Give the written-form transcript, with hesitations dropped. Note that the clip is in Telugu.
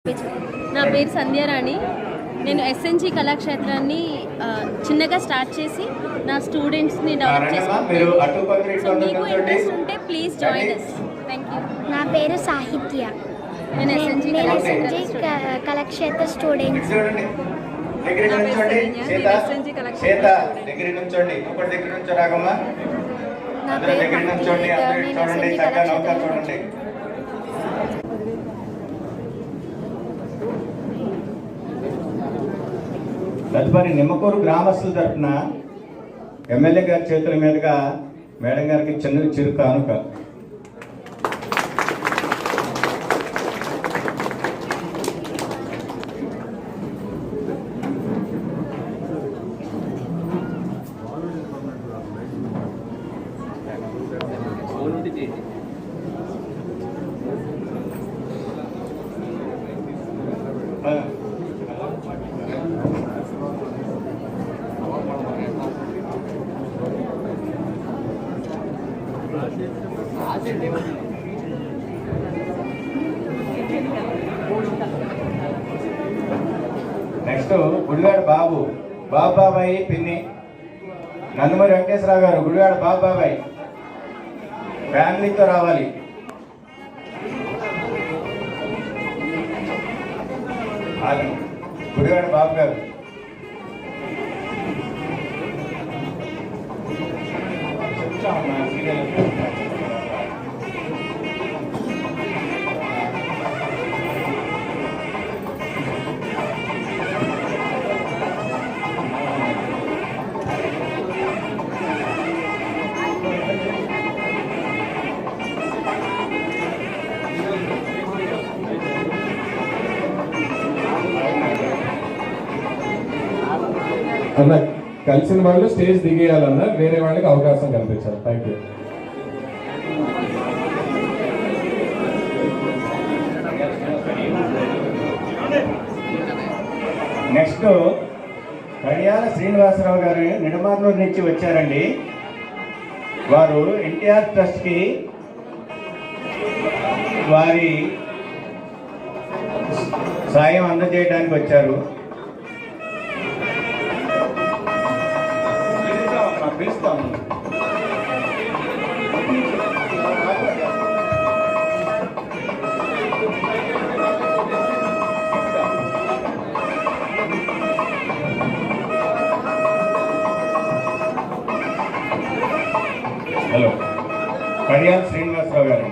నా పేరు సంధ్యారాణి. నేను ఎస్ఎన్జి కళాక్షేత్రాన్ని చిన్నగా స్టార్ట్ చేసి నా స్టూడెంట్స్ని డెవలప్ చేసుకుంటాను. సో మీకు ఇంట్రెస్ట్ ఉంటే please join us. Thank you. నా పేరు సాహిత్య. నేను ఎస్ఎన్జి కళాక్షేత్ర స్టూడెంట్. నా పేరు తదుపరి నిమ్మకూరు గ్రామస్తుల తరఫున ఎమ్మెల్యే గారి చేతుల మీదుగా మేడం గారికి చిరు కానుక. నెక్స్ట్ గుడివాడ బాబాబాయి పిన్ని నందమూరి వెంకటేశ్వరరావు గారు, గుడివాడ బాబాబాయి ఫ్యామిలీతో రావాలి. గుడివాడ బాబు గారు. అన్న కలిసిన వాళ్ళు స్టేజ్ దిగేయాలన్నా వేరే వాళ్ళకి అవకాశం కల్పించాలి. Thank you. నెక్స్ట్ కడియాల శ్రీనివాసరావు గారు నిడమార్నూరు నుంచి వచ్చారండి. వారు ఎన్టీఆర్ ట్రస్ట్కి వారి సాయం అందజేయడానికి వచ్చారు. పిలుస్తాము. హలో, కడియాల శ్రీనివాసరావు గారు.